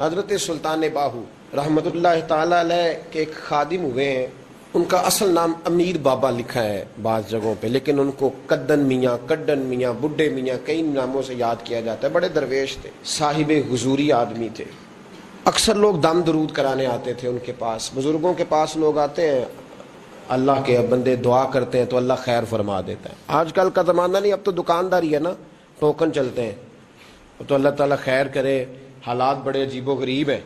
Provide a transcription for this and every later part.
حضرت سلطان باہو رحمۃ اللہ تعالی علیہ کے ایک خادم ہوئے ہیں، ان کا اصل نام امیر بابا لکھا ہے بعض جگہوں پہ، لیکن ان کو کدن میاں، کڈن میاں، بڈھے میاں کئی ناموں سے یاد کیا جاتا ہے۔ بڑے درویش تھے، صاحب حضوری آدمی تھے۔ اکثر لوگ دم درود کرانے آتے تھے ان کے پاس۔ بزرگوں کے پاس لوگ آتے ہیں، اللہ کے بندے دعا کرتے ہیں تو اللہ خیر فرما دیتا ہے۔ آج کل کا زمانہ نہیں، اب تو دکانداری ہے نا، ٹوکن چلتے ہیں تو اللہ تعالیٰ خیر کرے۔ حالات بڑے عجیب و غریب ہیں،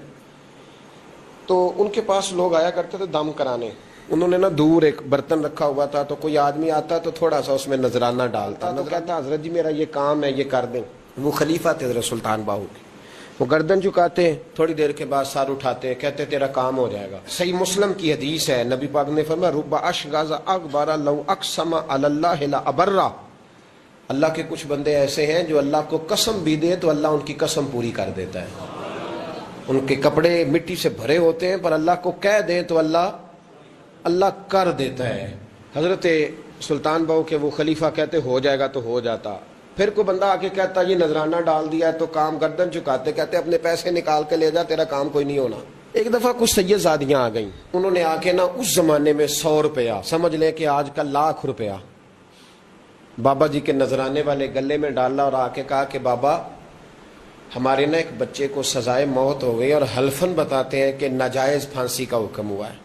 تو ان کے پاس لوگ آیا کرتے تھے دم کرانے۔ انہوں نے نا دور ایک برتن رکھا ہوا تھا، تو کوئی آدمی آتا تو تھوڑا سا اس میں نذرانہ ڈالتا، تو کہتا حضرت جی میرا یہ کام ہے، یہ کر دیں۔ وہ خلیفہ تھے حضرت سلطان باہو کے۔ وہ گردن جھکاتے، تھوڑی دیر کے بعد سر اٹھاتے، کہتے تیرا کام ہو جائے گا۔ صحیح مسلم کی حدیث ہے، نبی پاک نے فرمایا رب اشغاز اغبر لو اقسم علی اللہ لابرہ۔ اللہ کے کچھ بندے ایسے ہیں جو اللہ کو قسم بھی دے تو اللہ ان کی قسم پوری کر دیتا ہے۔ ان کے کپڑے مٹی سے بھرے ہوتے ہیں، پر اللہ کو کہہ دیں تو اللہ کر دیتا ہے۔ حضرت سلطان باہو کے وہ خلیفہ کہتے ہو جائے گا تو ہو جاتا۔ پھر کوئی بندہ آ کے کہتا یہ نذرانہ ڈال دیا ہے تو کام، گردن چکاتے کہتے اپنے پیسے نکال کے لے جا، تیرا کام کوئی نہیں ہونا۔ ایک دفعہ کچھ سید زادیاں آ گئیں، انہوں نے آ کے نا اس زمانے میں 100 روپیہ، سمجھ لیں کہ آج کل لاکھ روپیہ، بابا جی کے نذرانے والے گلے میں ڈالا اور آ کے کہا کہ بابا ہمارے نا ایک بچے کو سزائے موت ہو گئی اور حلفاً بتاتے ہیں کہ ناجائز پھانسی کا حکم ہوا ہے۔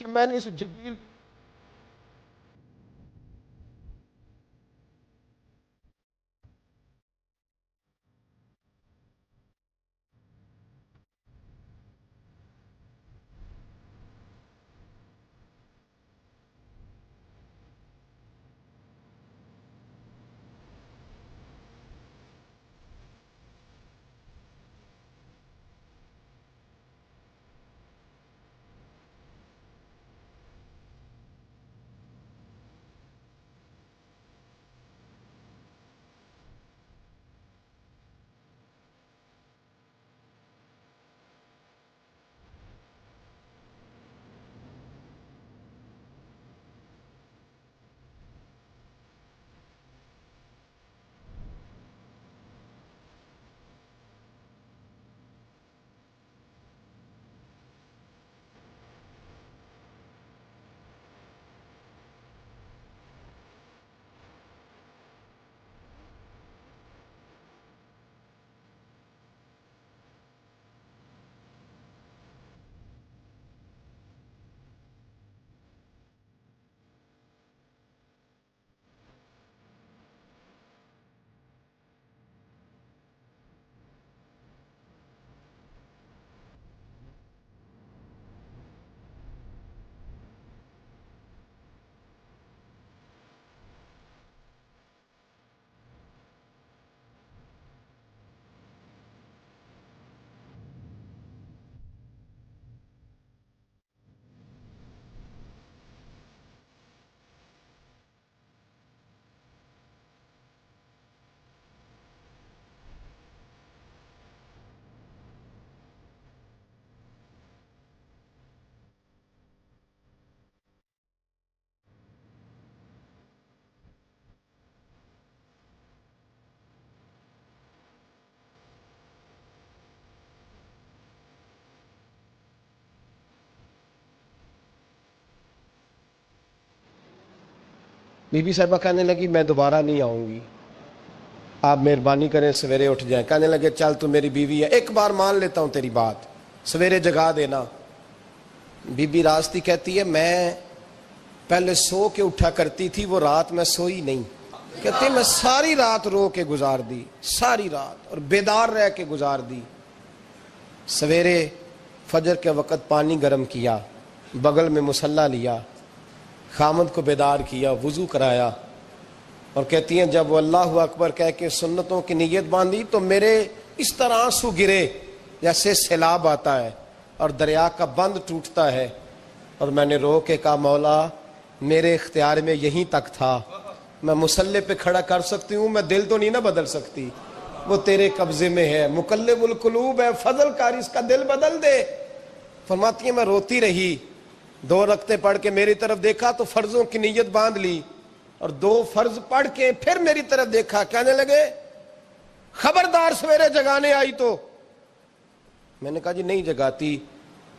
کہ میں نے اس جبریل بی بی صاحبہ کہنے لگی میں دوبارہ نہیں آؤں گی، آپ مہربانی کریں سویرے اٹھ جائیں۔ کہنے لگے چل تو میری بیوی ہے، ایک بار مان لیتا ہوں تیری بات، سویرے جگا دینا۔ بی بی راستی کہتی ہے میں پہلے سو کے اٹھا کرتی تھی، وہ رات میں سوئی نہیں، کہتی میں ساری رات رو کے گزار دی، ساری رات، اور بیدار رہ کے گزار دی۔ سویرے فجر کے وقت پانی گرم کیا، بغل میں مصلی لیا، خامد کو بیدار کیا، وضو کرایا، اور کہتی ہیں جب وہ اللہ اکبر کہہ کے سنتوں کی نیت باندھی تو میرے اس طرح آنسو گرے جیسے سیلاب آتا ہے اور دریا کا بند ٹوٹتا ہے، اور میں نے رو کے کہا مولا میرے اختیار میں یہیں تک تھا، میں مصلی پہ کھڑا کر سکتی ہوں، میں دل تو نہیں نہ بدل سکتی، وہ تیرے قبضے میں ہے، مقلب القلوب ہے، فضل کار اس کا دل بدل دے۔ فرماتی ہیں میں روتی رہی، 2 رکعتیں پڑھ کے میری طرف دیکھا تو فرضوں کی نیت باندھ لی، اور 2 فرض پڑھ کے پھر میری طرف دیکھا، کہنے لگے خبردار سویرے جگانے آئی تو۔ میں نے کہا جی نہیں جگاتی،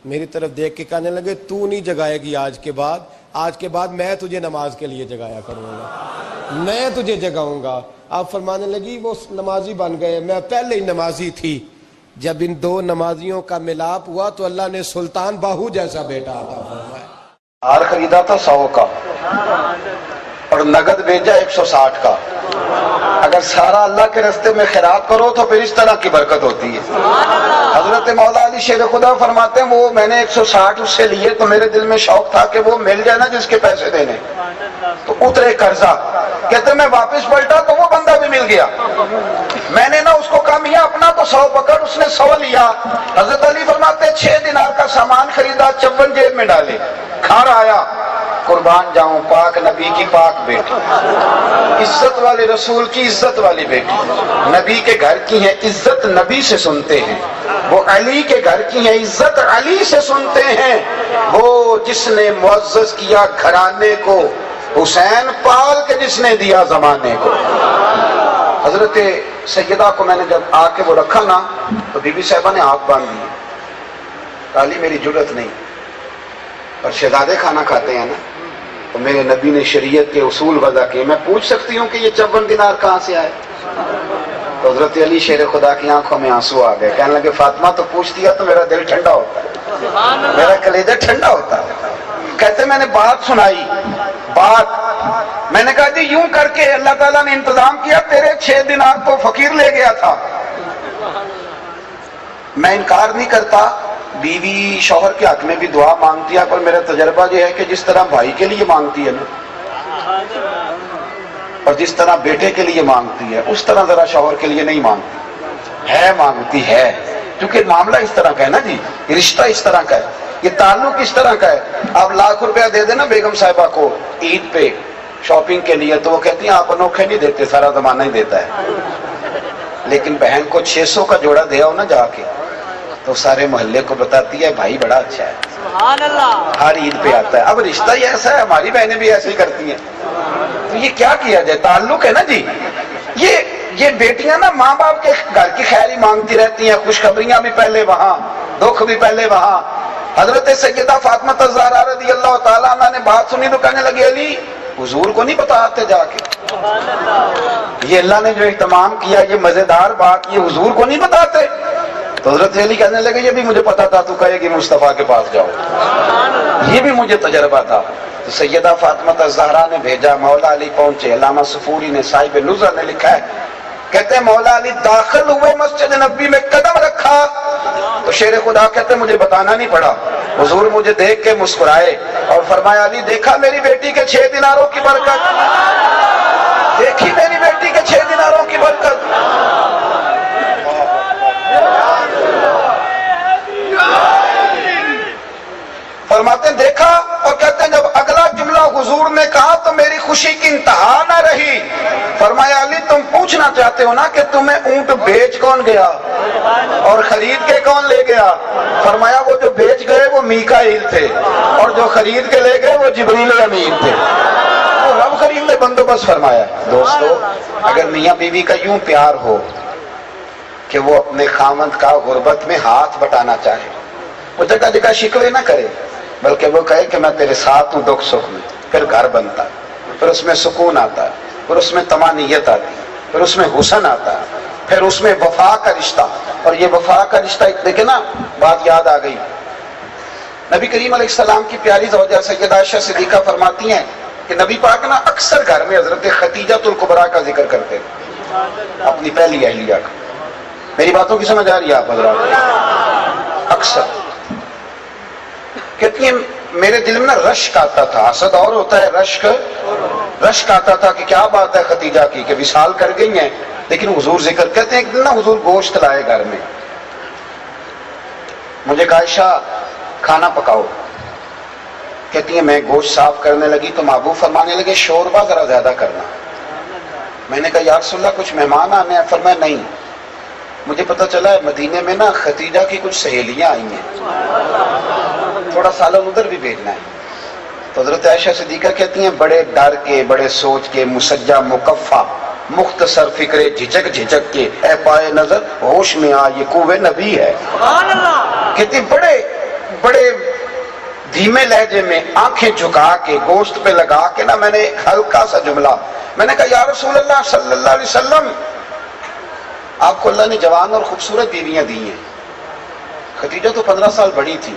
میری طرف دیکھ کے کہنے لگے تو نہیں جگائے گی آج کے بعد میں تجھے نماز کے لیے جگایا کروں گا، میں تجھے جگاؤں گا۔ آپ فرمانے لگی وہ نمازی بن گئے، میں پہلے ہی نمازی تھی۔ جب ان 2 نمازیوں کا ملاپ ہوا تو اللہ نے سلطان باہو جیسا بیٹا عطا فرمایا۔ ہار خریدا تھا 100 کا اور نقد بھیجا 160 کا۔ اگر سارا اللہ کے راستے میں خیرات کرو تو پھر اس طرح کی برکت ہوتی ہے۔ حضرت مولا علی شیر خدا فرماتے ہیں وہ میں نے 160 اس سے لیے تو میرے دل میں شوق تھا کہ وہ مل جائے نا جس کے پیسے دینے، تو اترے قرضہ، کہتے میں واپس پلٹا تو وہ بندہ بھی مل گیا۔ میں نے نا اس کو کہا میاں اپنا تو 100 پکڑ، اس نے 100 لیا۔ حضرت علی فرماتے ہیں 6 دینار کا سامان خریدا، 54 جیب میں ڈالے، گھر آیا، قربان جاؤں پاک نبی کی پاک بیٹی، عزت والے رسول کی عزت والی بیٹی، نبی کے گھر کی ہیں، عزت نبی سے سنتے ہیں، وہ علی کے گھر کی ہیں، عزت علی سے سنتے ہیں، وہ جس نے معزز کیا گھرانے کو، حسین پال کے جس نے دیا زمانے کو۔ حضرت سیدہ کو میں نے جب آ کے وہ رکھا نا تو بی بی صاحبہ نے ہاتھ باندھ دی، علی میری جرت نہیں، اور شہزادے کھانا کھاتے ہیں نا، تو میرے نبی نے شریعت کے اصول وضع کیے، میں پوچھ سکتی ہوں کہ یہ 54 دینار کہاں سے آئے؟ تو حضرت علی شیر خدا کی آنکھوں میں آنسو آ گئے، کہنے لگے فاطمہ تو پوچھتی ہے تو میرا دل ٹھنڈا ہوتا ہے، میرا کلیجہ ٹھنڈا ہوتا ہے۔ کہتے میں نے بات سنائی، بات میں نے کہا جی یوں کر کے اللہ تعالیٰ نے انتظام کیا، تیرے 6 دینار تو فقیر لے گیا تھا۔ میں انکار نہیں کرتا، بیوی شوہر کے حق میں بھی دعا مانگتی ہے، پر میرا تجربہ یہ ہے کہ جس طرح بھائی کے لیے مانگتی ہے نا، اور جس طرح بیٹے کے لیے مانگتی ہے، اس طرح ذرا شوہر کے لیے نہیں مانگتی ہے، مانگتی ہے، کیونکہ معاملہ اس طرح کا ہے نا جی، یہ رشتہ اس طرح کا ہے، یہ تعلق اس طرح کا ہے۔ آپ ₹1,00,000 دے دینا بیگم صاحبہ کو عید پہ شاپنگ کے لیے، تو وہ کہتی ہیں آپ انوکھے نہیں دیتے، سارا زمانہ ہی دیتا ہے، لیکن بہن کو 600 کا جوڑا دے آؤ نا جا کے، تو سارے محلے کو بتاتی ہے بھائی بڑا اچھا ہے، سبحان اللہ، ہر عید پہ آتا ہے۔ اب رشتہ ہی ایسا ہے، ہماری بہنیں بھی ایسے ہی کرتی ہیں، تو یہ کیا کیا جائے، تعلق ہے نا جی۔ یہ بیٹیاں نا ماں باپ کے گھر کی خیر ہی مانگتی رہتی ہیں، خوشخبریاں بھی پہلے وہاں، دکھ بھی پہلے وہاں۔ حضرت سیدہ فاطمہ الزہرا رضی اللہ تعالیٰ عنہ نے بات سنی تو کہنے لگی علی حضور کو نہیں بتاتے جا کے، یہ اللہ نے جو اہتمام کیا، یہ مزیدار بات، یہ حضور کو نہیں بتاتے؟ تو حضرت علی کہنے لگے یہ بھی مجھے پتا تھا، تو کہے گی مصطفیٰ کے پاس جاؤ، یہ بھی مجھے تجربہ تھا۔ تو سیدہ فاطمہ الزہرا نے بھیجا، مولا علی پہنچے۔ علامہ صفوری نے صاحب نظر نے لکھا ہے، کہتے ہیں مولا علی داخل ہوئے مسجد نبی میں، قدم رکھا تو شیر خدا کہتے ہیں مجھے بتانا نہیں پڑا، حضور مجھے دیکھ کے مسکرائے اور فرمایا علی دیکھا میری بیٹی کے 6 دیناروں کی برکت، دیکھی میری بیٹی کے 6 دیناروں کی برکت۔ فرماتے ہیں دیکھا، اور کہتے ہیں جب اگلا جملہ حضور نے کہا تو میری خوشی کی انتہا نہ رہی۔ فرمایا علی تم پوچھنا چاہتے ہو نا کہ تمہیں اونٹ بیچ کون گیا اور خرید کے کون لے گیا؟ فرمایا وہ جو بیچ گئے وہ میکائیل تھے، اور جو خرید کے لے گئے وہ جبریل امین تھے، وہ رب کریم نے بندوبست فرمایا۔ دوستو اگر میاں بیوی کا یوں پیار ہو کہ وہ اپنے خاوند کا غربت میں ہاتھ بٹانا چاہے، وہ جگہ جگہ شکوے نہ کرے، بلکہ وہ کہے کہ میں تیرے ساتھ ہوں دکھ سکھ میں، پھر گھر بنتا ہے، پھر اس میں سکون آتا ہے، پھر اس میں طمانینت آتی ہے، پھر اس میں حسن آتا ہے، پھر اس میں وفا کا رشتہ۔ اور یہ وفا کا رشتہ دیکھیں نا، بات یاد آ گئی، نبی کریم علیہ السلام کی پیاری زوجہ سیدہ عائشہ صدیقہ فرماتی ہیں کہ نبی پاک نا اکثر گھر میں حضرت خدیجہ الکبریٰ کا ذکر کرتے تھے، اپنی پہلی اہلیہ کا۔ میری باتوں کی سمجھ آ رہی ہے آپ حضرات؟ اکثر کہتی ہیں میرے دل میں نا رشک آتا تھا، حسد اور ہوتا ہے رشک آتا تھا کہ کیا بات ہے خدیجہ کی کہ وصال کر گئی ہیں، لیکن حضور ذکر کہتے ہیں ایک دن نا حضور گوشت لائے گھر میں، مجھے کہا عائشہ کھانا پکاؤ، کہتی ہیں میں گوشت صاف کرنے لگی تو محبوب فرمانے لگے شوربہ ذرا زیادہ کرنا۔ میں نے کہا یا رسول اللہ کچھ مہمان آنے ہیں؟ فرمایا نہیں، مجھے پتہ چلا ہے مدینے میں نا خدیجہ کی کچھ سہیلیاں آئی ہیں، تھوڑا سالن ادھر بھی بھیجنا ہے۔ تو حضرت عائشہ صدیقہ کہتی ہیں بڑے ڈر کے، بڑے سوچ کے، مسجع مکفہ، مختصر فکرے، جھجک کے، اے پائے نظر ہوش میں آ یہ کوے نبی ہے۔ کہتی بڑے دھیمے لہجے میں آنکھیں جھکا کے گوشت پہ لگا کے نا میں نے ایک ہلکا سا جملہ، میں نے کہا یا رسول اللہ صلی اللہ علیہ وسلم آپ کو اللہ نے جوان اور خوبصورت بیویاں دی ہیں، خدیجہ تو 15 سال بڑی تھی،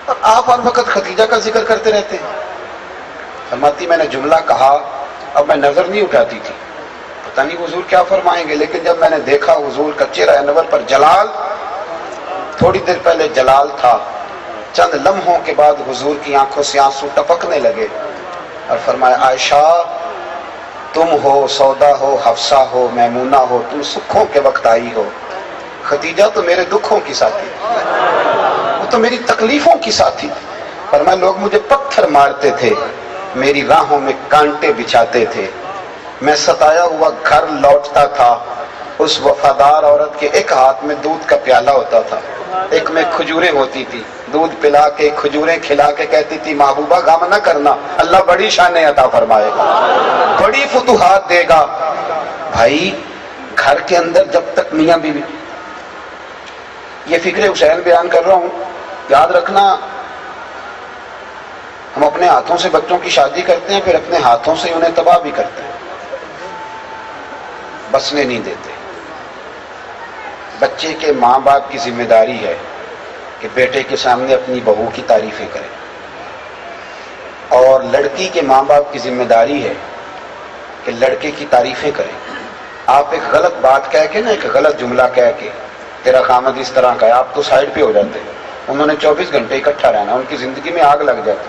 اور آپ ہر وقت خدیجہ کا ذکر کرتے رہتے ہیں۔ فرماتی میں نے جملہ کہا، اب میں نظر نہیں اٹھاتی تھی، پتہ نہیں حضور کیا فرمائیں گے، لیکن جب میں نے دیکھا حضور کا چہرہ انور پر جلال، تھوڑی دیر پہلے جلال تھا، چند لمحوں کے بعد حضور کی آنکھوں سے آنسو ٹپکنے لگے، اور فرمایا عائشہ تم ہو، سودا ہو، حفصہ ہو، میمونہ ہو، تم سکھوں کے وقت آئی ہو، خدیجہ تو میرے دکھوں کی ساتھی، وہ تو میری تکلیفوں کی ساتھی۔ فرمایا لوگ مجھے پتھر مارتے تھے، میری راہوں میں کانٹے بچھاتے تھے، میں ستایا ہوا گھر لوٹتا تھا، اس وفادار عورت کے ایک ہاتھ میں دودھ کا پیالہ ہوتا تھا، ایک میں کھجوریں ہوتی تھی، دودھ پلا کے کھجوریں کھلا کے کہتی تھی محبوبہ غم نہ کرنا، اللہ بڑی شانیں عطا فرمائے گا، بڑی فتوحات دے گا۔ بھائی گھر کے اندر جب تک میاں بیوی، یہ فکر حسین بیان کر رہا ہوں، یاد رکھنا ہم اپنے ہاتھوں سے بچوں کی شادی کرتے ہیں، پھر اپنے ہاتھوں سے انہیں تباہ بھی کرتے ہیں، بسنے نہیں دیتے۔ بچے کے ماں باپ کی ذمہ داری ہے کہ بیٹے کے سامنے اپنی بہو کی تعریفیں کرے، اور لڑکی کے ماں باپ کی ذمہ داری ہے کہ لڑکے کی تعریفیں کریں. آپ ایک غلط بات کہہ کے نا، ایک غلط جملہ کہہ کے تیرا خامد اس طرح کا ہے، آپ تو سائڈ پہ ہو جاتے ہیں. انہوں نے 24 گھنٹے اکٹھا رہنا، ان کی زندگی میں آگ لگ جاتی.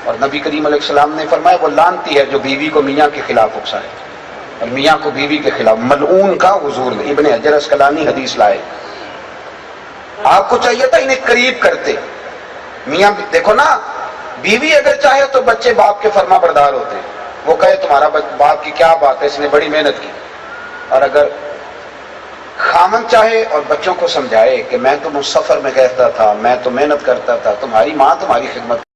اور نبی کریم علیہ السلام نے فرمایا وہ لعنتی ہے جو بیوی کو میاں کے خلاف اکسائے اور میاں کو بیوی کے خلاف. ملعون کا حضور نے، ابن حجر اسقلانی حدیث لائے. آپ کو چاہیے تھا انہیں قریب کرتے. میاں دیکھو نا، بیوی اگر چاہے تو بچے باپ کے فرما بردار ہوتے ہیں. وہ کہے تمہارا باپ کی کیا بات ہے، اس نے بڑی محنت کی. اور اگر خامن چاہے اور بچوں کو سمجھائے کہ میں تو سفر میں کہتا تھا، میں تو محنت کرتا تھا، تمہاری ماں تمہاری خدمت